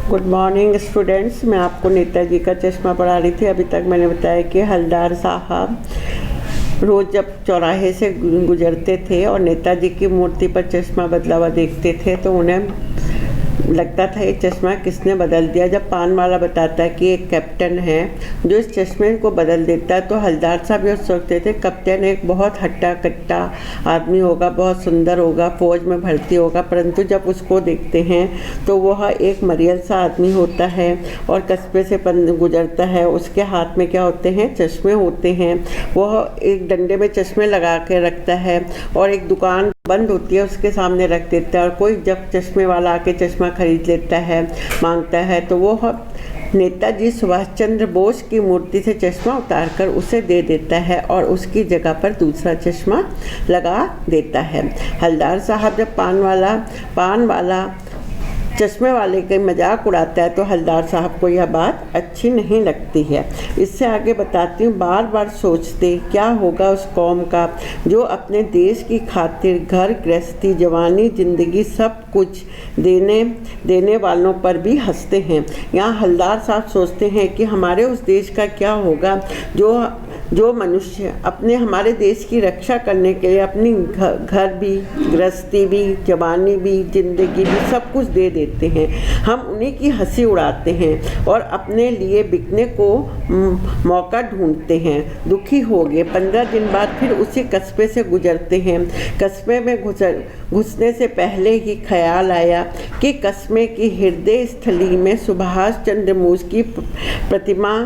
Good morning students. मैं आपको नेताजी का चश्मा पढ़ा रही थी। अभी तक मैंने बताया कि हलदार साहब रोज़ जब चौराहे से गुजरते थे और नेताजी की मूर्ति पर चश्मा बदला हुआ देखते थे तो उन्हें लगता था ये चश्मा किसने बदल दिया। जब पान वाला बताता है कि एक कैप्टन है जो इस चश्मे को बदल देता है तो हलदार साहब ये सोचते थे कैप्टन एक बहुत हट्टा कट्टा आदमी होगा, बहुत सुंदर होगा, फौज में भर्ती होगा। परंतु जब उसको देखते हैं तो वह एक मरियल सा आदमी होता है और कस्बे से गुजरता है। उसके हाथ में क्या होते हैं? चश्मे होते हैं। वह एक डंडे में चश्मे लगा के रखता है और एक दुकान बंद होती है उसके सामने रख देता है और कोई जब चश्मे वाला आके चश्मा खरीद लेता है, मांगता है, तो वो नेताजी सुभाष चंद्र बोस की मूर्ति से चश्मा उतारकर उसे दे देता है और उसकी जगह पर दूसरा चश्मा लगा देता है। हलदार साहब जब पान वाला चश्मे वाले के मजाक उड़ाता है तो हलदार साहब को यह बात अच्छी नहीं लगती है। इससे आगे बताती हूँ, बार बार सोचते क्या होगा उस कौम का जो अपने देश की खातिर घर गृहस्थी, जवानी, जिंदगी सब कुछ देने वालों पर भी हंसते हैं। यहाँ हलदार साहब सोचते हैं कि हमारे उस देश का क्या होगा जो मनुष्य अपने हमारे देश की रक्षा करने के लिए अपनी घर भी, गृहस्थी भी, जवानी भी, जिंदगी भी सब कुछ दे देते हैं। हम उन्हीं की हंसी उड़ाते हैं और अपने लिए बिकने को मौका ढूंढते हैं। दुखी हो गए। 15 दिन बाद फिर उसी कस्बे से गुजरते हैं। कस्बे में घुसने से पहले ही ख्याल आया कि कस्बे की हृदय स्थली में सुभाष चंद्र बोस की प्रतिमा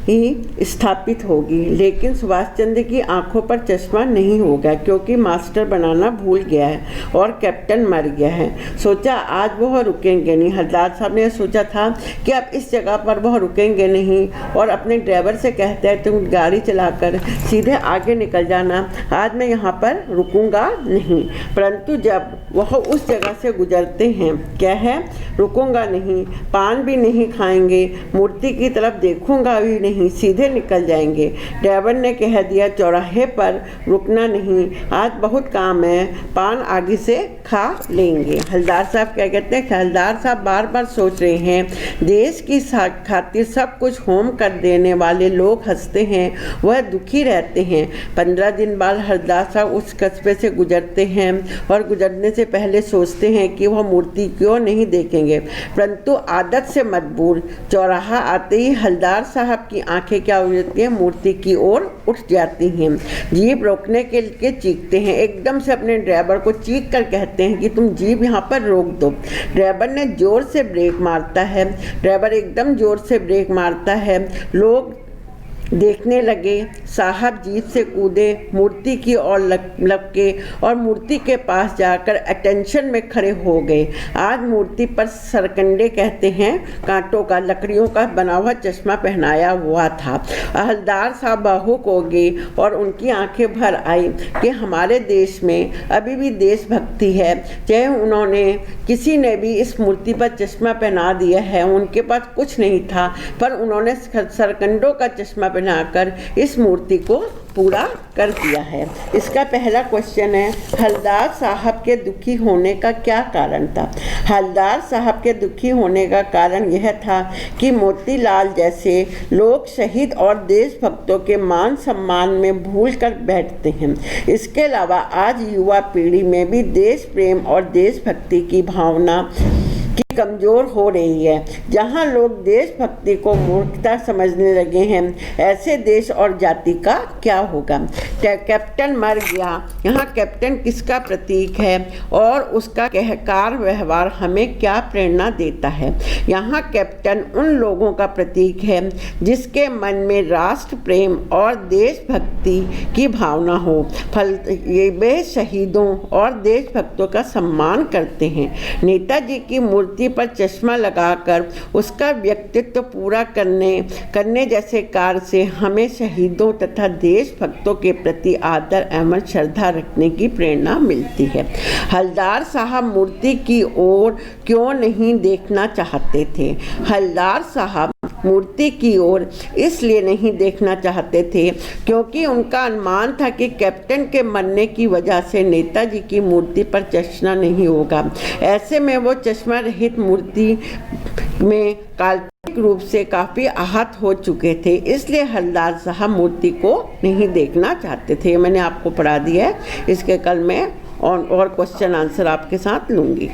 ही स्थापित होगी, लेकिन सुभाष चंद्र की आंखों पर चश्मा नहीं होगा क्योंकि मास्टर बनाना भूल गया है और कैप्टन मर गया है। सोचा आज वह रुकेंगे नहीं। हलदार साहब ने सोचा था कि अब इस जगह पर वह रुकेंगे नहीं और अपने ड्राइवर से कहते हैं तुम गाड़ी चलाकर सीधे आगे निकल जाना, आज मैं यहाँ पर रुकूंगा नहीं। परंतु जब वह उस जगह से गुजरते हैं, क्या है? रुकूंगा नहीं, पान भी नहीं खाएंगे, मूर्ति की तरफ देखूंगा भी नहीं, सीधे निकल जाएंगे। ड्राइवर ने कह दिया चौराहे पर रुकना नहीं, आज बहुत काम है, पान आगे से खा लेंगे। हलदार साहब क्या कहते हैं? हलदार साहब बार बार सोच रहे हैं देश की खातिर सब कुछ होम कर देने वाले लोग हंसते हैं, वह दुखी रहते हैं। 15 दिन बाद हलदार साहब उस कस्बे से गुजरते हैं और गुजरने से पहले सोचते हैं कि वह मूर्ति क्यों नहीं देखेंगे, परंतु आदत से मजबूर चौराहा आते ही हलदार साहब की आंखें क्या हो जाती हैं? मूर्ति की ओर उठ जाती हैं। जीप रोकने के लिए चीखते हैं, एकदम से अपने ड्राइवर को चीख कर कहते हैं कि तुम जीप यहाँ पर रोक दो। ड्राइवर ने जोर से ब्रेक मारता है। ड्राइवर एकदम जोर से ब्रेक मारता है। लोग देखने लगे। साहब जीप से कूदे, मूर्ति की ओर लपके और मूर्ति के पास जाकर अटेंशन में खड़े हो गए। आज मूर्ति पर सरकंडे कहते हैं कांटों का, लकड़ियों का बना हुआ चश्मा पहनाया हुआ था। हलदार साहब भावुक हो गए और उनकी आंखें भर आई कि हमारे देश में अभी भी देशभक्ति है। चाहे उन्होंने किसी ने भी इस मूर्ति पर चश्मा पहना दिया है, उनके पास कुछ नहीं था, पर उन्होंने सरकंडों का चश्मा बनाकर इस मूर्ति को पूरा कर दिया है। इसका पहला क्वेश्चन है, हलदार साहब के दुखी होने का क्या कारण था? हलदार साहब के दुखी होने का कारण यह था कि मोतीलाल जैसे लोग शहीद और देशभक्तों के मान सम्मान में भूल कर बैठते हैं। इसके अलावा आज युवा पीढ़ी में भी देश प्रेम और देशभक्ति की भावना कमजोर हो रही है। जहां लोग देशभक्ति को मूर्खता समझने लगे हैं, ऐसे देश और जाति का क्या होगा? कैप्टन मर गया। यहाँ कैप्टन किसका प्रतीक है और उसका कहकार व्यवहार हमें क्या प्रेरणा देता है? यहाँ कैप्टन उन लोगों का प्रतीक है जिसके मन में राष्ट्र प्रेम और देशभक्ति की भावना हो। ये वे शहीदों और देशभक्तों का सम्मान करते हैं। नेताजी की मूर्ति पर चश्मा लगाकर उसका व्यक्तित्व पूरा करने जैसे कार्य से हमें शहीदों तथा देशभक्तों के प्रति आदर एवं श्रद्धा रखने की प्रेरणा मिलती है। हलदार साहब मूर्ति की ओर क्यों नहीं देखना चाहते थे? हलदार साहब मूर्ति की ओर इसलिए नहीं देखना चाहते थे क्योंकि उनका अनुमान था कि कैप्टन के मरने की वजह से नेताजी की मूर्ति पर चश्मा नहीं होगा। ऐसे में वो चश्मा रहित मूर्ति में काल्पनिक रूप से काफ़ी आहत हो चुके थे, इसलिए हवलदार साहब मूर्ति को नहीं देखना चाहते थे। मैंने आपको पढ़ा दिया है, इसके कल मैं और क्वेश्चन आंसर आपके साथ लूँगी।